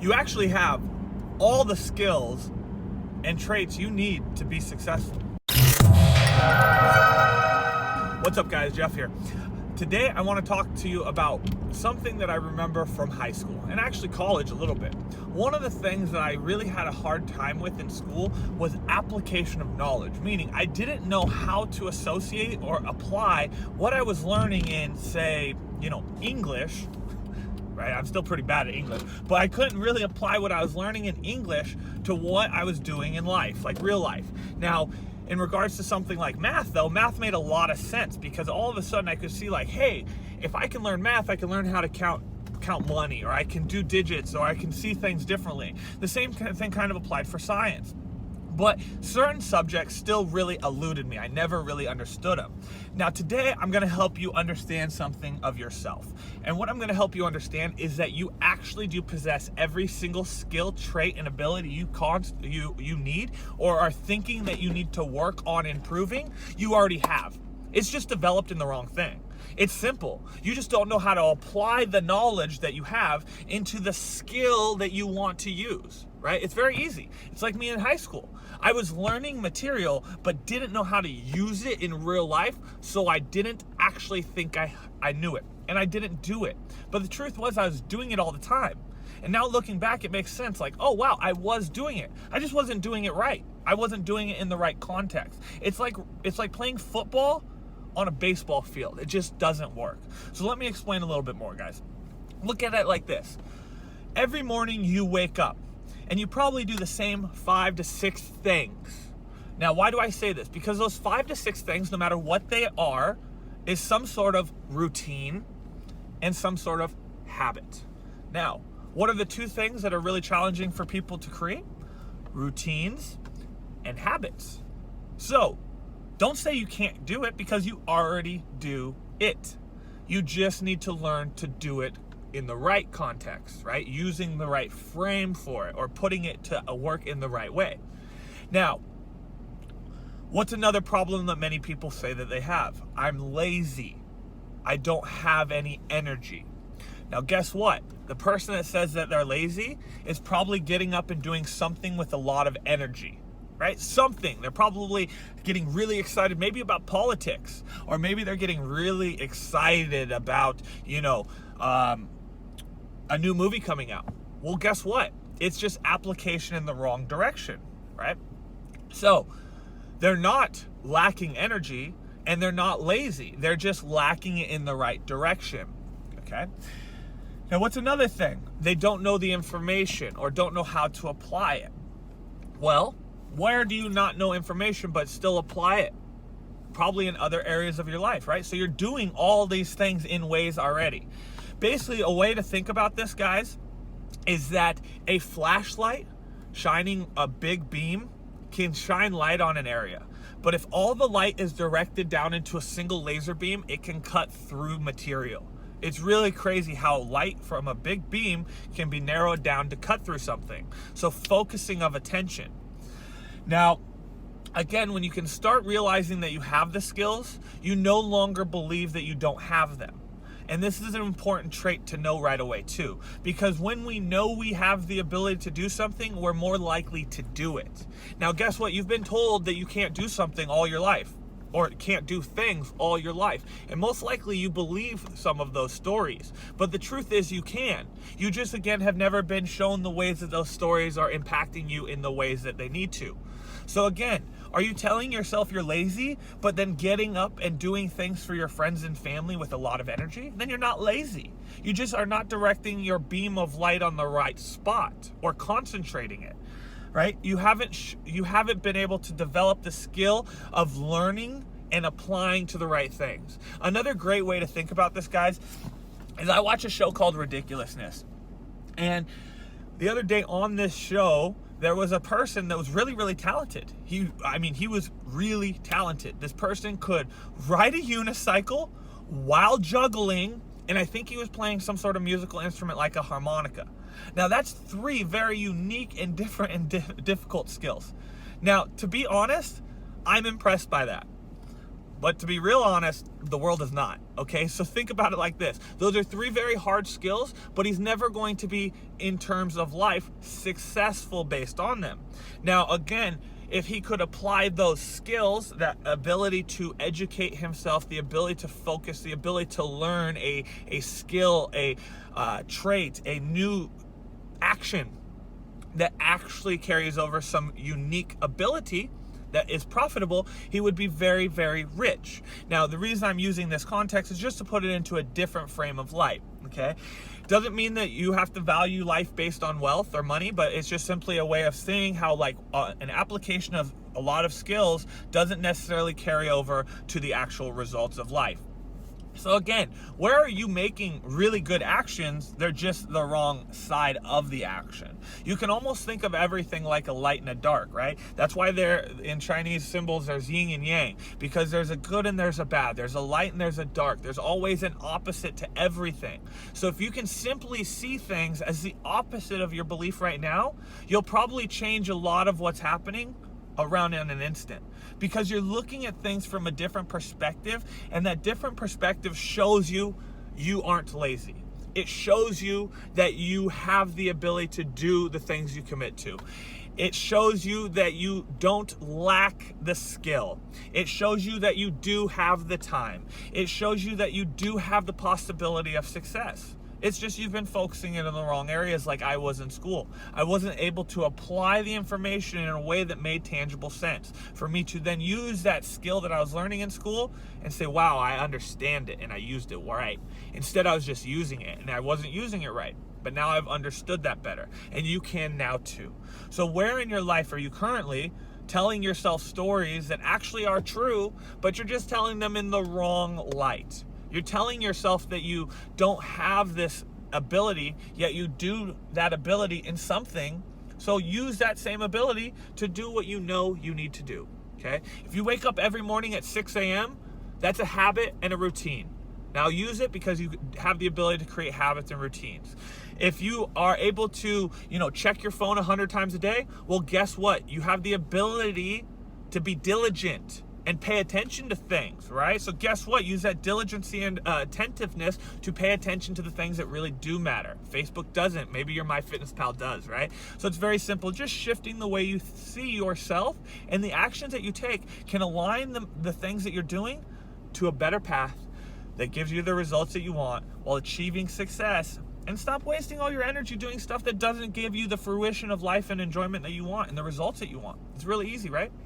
You actually have all the skills and traits you need to be successful. What's up, guys? Jeff here. Today I want to talk to you about something that I remember from high school and actually college a little bit. One of the things that I really had a hard time with in school was application of knowledge, meaning I didn't know how to associate or apply what I was learning in, say, English. Right? I'm still pretty bad at English, but I couldn't really apply what I was learning in English to what I was doing in life, like real life. Now, in regards to something like math, though, math made a lot of sense because all of a sudden I could see like, hey, if I can learn math, I can learn how to count money, or I can do digits, or I can see things differently. The same thing kind of applied for science. But certain subjects still really eluded me. I never really understood them. Now today, I'm gonna help you understand something of yourself. And what I'm gonna help you understand is that you actually do possess every single skill, trait, and ability you need, or are thinking that you need to work on improving, you already have. It's just developed in the wrong thing. It's simple. You just don't know how to apply the knowledge that you have into the skill that you want to use, right? It's very easy. It's like me in high school. I was learning material, but didn't know how to use it in real life, so I didn't actually think I knew it, and I didn't do it. But the truth was I was doing it all the time. And now looking back, it makes sense. Like, oh wow, I was doing it. I just wasn't doing it right. I wasn't doing it in the right context. It's like playing football on a baseball field. It just doesn't work. So let me explain a little bit more, guys. Look at it like this. Every morning you wake up and you probably do the same 5 to 6 things. Now, why do I say this? Because those 5 to 6 things, no matter what they are, is some sort of routine and some sort of habit. Now, what are the 2 things that are really challenging for people to create? Routines and habits. So, don't say you can't do it because you already do it. You just need to learn to do it in the right context, right? Using the right frame for it, or putting it to work in the right way. Now, what's another problem that many people say that they have? I'm lazy. I don't have any energy. Now, guess what? The person that says that they're lazy is probably getting up and doing something with a lot of energy. Right? Something. They're probably getting really excited maybe about politics, or maybe they're getting really excited about, a new movie coming out. Well, guess what? It's just application in the wrong direction, right? So they're not lacking energy and they're not lazy. They're just lacking it in the right direction, okay? Now, what's another thing? They don't know the information or don't know how to apply it. Well, where do you not know information but still apply it? Probably in other areas of your life, right? So you're doing all these things in ways already. Basically, a way to think about this, guys, is that a flashlight shining a big beam can shine light on an area. But if all the light is directed down into a single laser beam, it can cut through material. It's really crazy how light from a big beam can be narrowed down to cut through something. So focusing of attention. Now, again, when you can start realizing that you have the skills, you no longer believe that you don't have them. And this is an important trait to know right away too, because when we know we have the ability to do something, we're more likely to do it. Now, guess what? You've been told that you can't do something all your life, or can't do things all your life. And most likely you believe some of those stories. But the truth is you can. You just, again, have never been shown the ways that those stories are impacting you in the ways that they need to. So again, are you telling yourself you're lazy, but then getting up and doing things for your friends and family with a lot of energy? Then you're not lazy. You just are not directing your beam of light on the right spot or concentrating it, right? You haven't been able to develop the skill of learning and applying to the right things. Another great way to think about this, guys, is I watch a show called Ridiculousness. And the other day on this show, there was a person that was really, really talented. He was really talented. This person could ride a unicycle while juggling, and I think he was playing some sort of musical instrument like a harmonica. Now, that's 3 very unique and different and difficult skills. Now, to be honest, I'm impressed by that. But to be real honest, the world is not. Okay, so think about it like this. Those are three very hard skills, but he's never going to be, in terms of life, successful based on them. Now, again, if he could apply those skills, that ability to educate himself, the ability to focus, the ability to learn a skill, a trait, a new action that actually carries over some unique ability that is profitable, he would be very, very rich. Now, the reason I'm using this context is just to put it into a different frame of light, okay? Doesn't mean that you have to value life based on wealth or money, but it's just simply a way of seeing how an application of a lot of skills doesn't necessarily carry over to the actual results of life. So again, where are you making really good actions? They're just the wrong side of the action. You can almost think of everything like a light and a dark, right? That's why in Chinese symbols, there's yin and yang, because there's a good and there's a bad. There's a light and there's a dark. There's always an opposite to everything. So if you can simply see things as the opposite of your belief right now, you'll probably change a lot of what's happening around in an instant, because you're looking at things from a different perspective, and that different perspective shows you aren't lazy. It shows you that you have the ability to do the things you commit to. It shows you that you don't lack the skill. It shows you that you do have the time. It shows you that you do have the possibility of success. It's just you've been focusing it in the wrong areas, like I was in school. I wasn't able to apply the information in a way that made tangible sense for me to then use that skill that I was learning in school and say, wow, I understand it and I used it right. Instead, I was just using it and I wasn't using it right. But now I've understood that better, and you can now too. So where in your life are you currently telling yourself stories that actually are true, but you're just telling them in the wrong light? You're telling yourself that you don't have this ability, yet you do that ability in something. So use that same ability to do what you know you need to do, okay? If you wake up every morning at 6 a.m., that's a habit and a routine. Now use it, because you have the ability to create habits and routines. If you are able to, check your phone 100 times a day, well, guess what? You have the ability to be diligent and pay attention to things, right? So guess what? Use that diligence and attentiveness to pay attention to the things that really do matter. Facebook doesn't. Maybe your MyFitnessPal does, right? So it's very simple. Just shifting the way you see yourself, and the actions that you take can align the things that you're doing to a better path that gives you the results that you want while achieving success. And stop wasting all your energy doing stuff that doesn't give you the fruition of life and enjoyment that you want and the results that you want. It's really easy, right?